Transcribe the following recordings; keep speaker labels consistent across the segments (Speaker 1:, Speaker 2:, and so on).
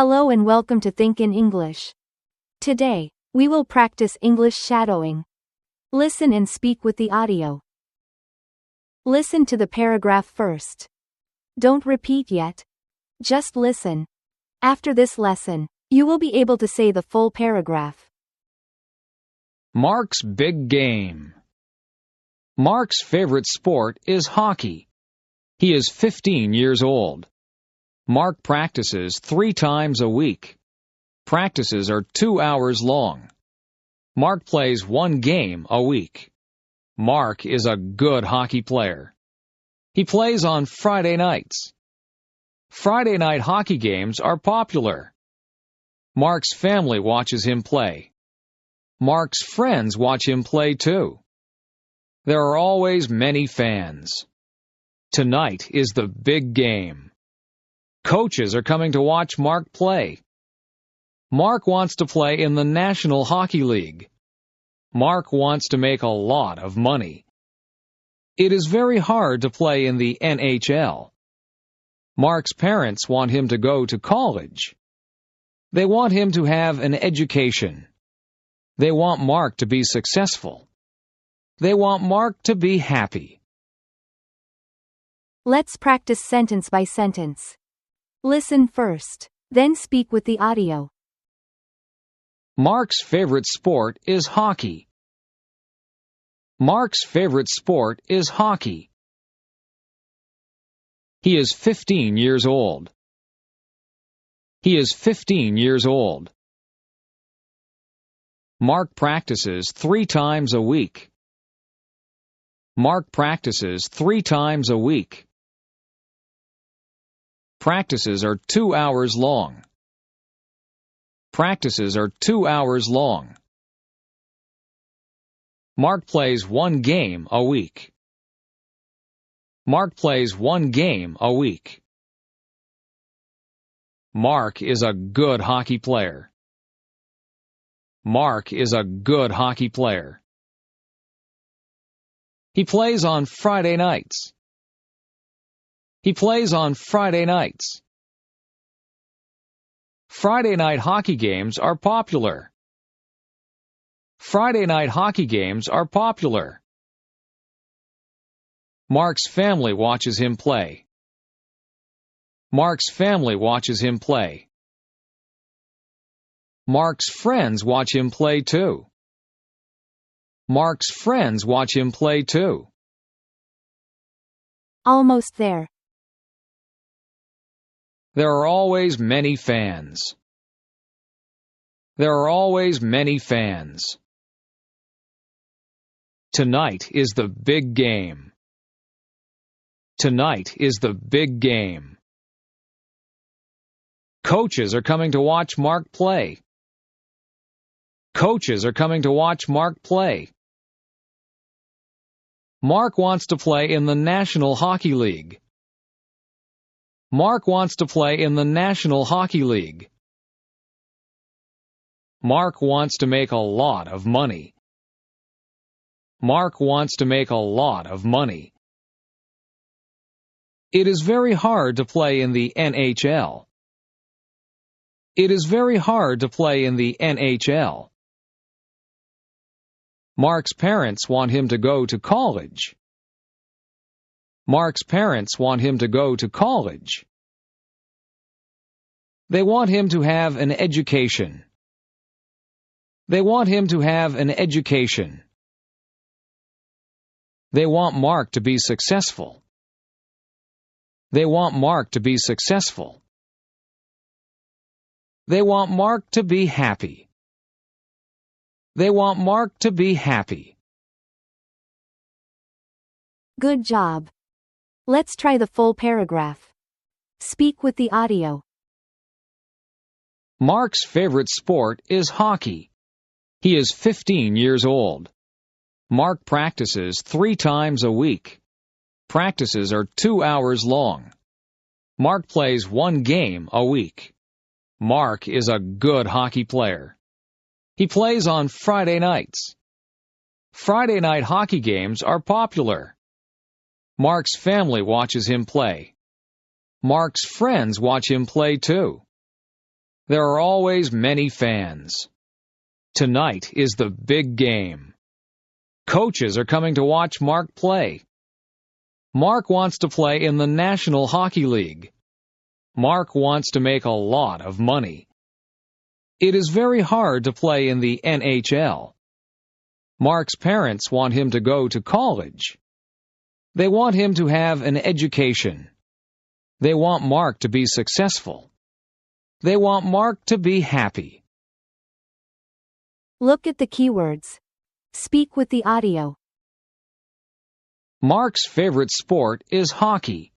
Speaker 1: Hello and welcome to Think in English. Today, we will practice English shadowing. Listen and speak with the audio. Listen to the paragraph first. Don't repeat yet. Just listen. After this lesson, you will be able to say the full paragraph.
Speaker 2: Mark's big game. Mark's favorite sport is hockey. He is 15 years old. Mark practices 3 times a week. Practices are 2 hours long. Mark plays 1 game a week. Mark is a good hockey player. He plays on Friday nights. Friday night hockey games are popular. Mark's family watches him play. Mark's friends watch him play too. There are always many fans. Tonight is the big game. Coaches are coming to watch Mark play. Mark wants to play in the National Hockey League. Mark wants to make a lot of money. It is very hard to play in the NHL. Mark's parents want him to go to college. They want him to have an education. They want Mark to be successful. They want Mark to be happy.
Speaker 1: Let's practice sentence by sentence. Listen first, then speak with the audio.
Speaker 2: Mark's favorite sport is hockey. Mark's favorite sport is hockey. He is 15 years old. He is 15 years old. Mark practices 3 times a week. Mark practices 3 times a week. Practices are 2 hours long. Practices are 2 hours long. Mark plays 1 game a week. Mark plays 1 game a week. Mark is a good hockey player. Mark is a good hockey player. He plays on Friday nights. He plays on Friday nights. Friday night hockey games are popular. Friday night hockey games are popular. Mark's family watches him play. Mark's family watches him play. Mark's friends watch him play too. Mark's friends watch him play too.
Speaker 1: Almost there.
Speaker 2: There are always many fans. There are always many fans. Tonight is the big game. Tonight is the big game. Coaches are coming to watch Mark play. Coaches are coming to watch Mark play. Mark wants to play in the National Hockey League. Mark wants to play in the National Hockey League. Mark wants to make a lot of money. Mark wants to make a lot of money. It is very hard to play in the NHL. It is very hard to play in the NHL. Mark's parents want him to go to college. Mark's parents want him to go to college. They want him to have an education. They want him to have an education. They want Mark to be successful. They want Mark to be successful. They want Mark to be happy. They want Mark to be happy.
Speaker 1: Good job. Let's try the full paragraph. Speak with the audio.
Speaker 2: Mark's favorite sport is hockey. He is 15 years old. Mark practices 3 times a week. Practices are 2 hours long. Mark plays 1 game a week. Mark is a good hockey player. He plays on Friday nights. Friday night hockey games are popular. Mark's family watches him play. Mark's friends watch him play too. There are always many fans. Tonight is the big game. Coaches are coming to watch Mark play. Mark wants to play in the National Hockey League. Mark wants to make a lot of money. It is very hard to play in the NHL. Mark's parents want him to go to college. They want him to have an education. They want Mark to be successful. They want Mark to be happy.
Speaker 1: Look at the keywords. Speak with the audio.
Speaker 2: Mark's favorite sport is hockey.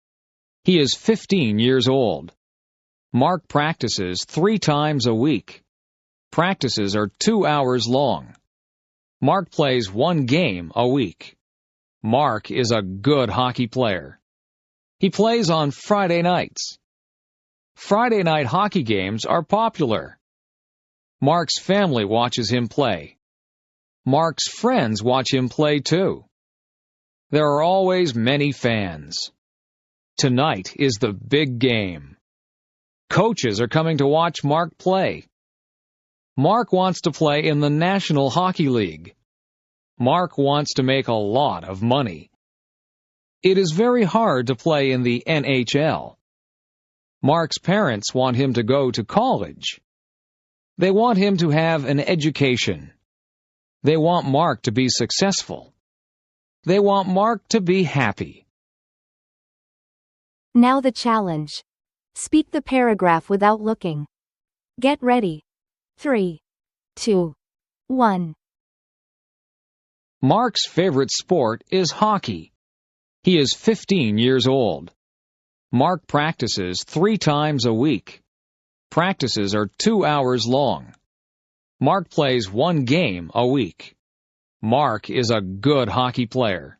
Speaker 2: He is 15 years old. Mark practices 3 times a week. Practices are 2 hours long. Mark plays 1 game a week. Mark is a good hockey player. He plays on Friday nights. Friday night hockey games are popular. Mark's family watches him play. Mark's friends watch him play too. There are always many fans. Tonight is the big game. Coaches are coming to watch Mark play. Mark wants to play in the National Hockey League. Mark wants to make a lot of money. It is very hard to play in the NHL. Mark's parents want him to go to college. They want him to have an education. They want Mark to be successful. They want Mark to be happy.
Speaker 1: Now the challenge. Speak the paragraph without looking. Get ready. 3, 2, 1.
Speaker 2: Mark's favorite sport is hockey. He is 15 years old. Mark practices 3 times a week. Practices are 2 hours long. Mark plays 1 game a week. Mark is a good hockey player.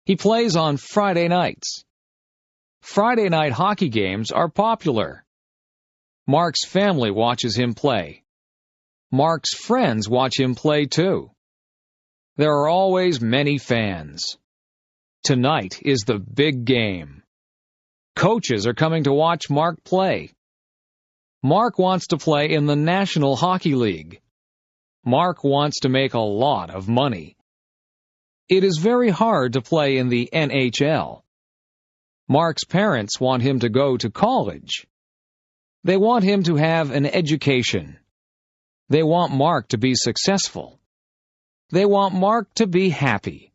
Speaker 2: He plays on Friday nights. Friday night hockey games are popular. Mark's family watches him play. Mark's friends watch him play too. There are always many fans. Tonight is the big game. Coaches are coming to watch Mark play. Mark wants to play in the National Hockey League. Mark wants to make a lot of money. It is very hard to play in the NHL. Mark's parents want him to go to college. They want him to have an education. They want Mark to be successful. They want Mark to be happy.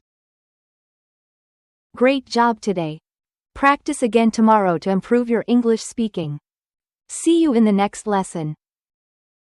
Speaker 1: Great job today. Practice again tomorrow to improve your English speaking. See you in the next lesson.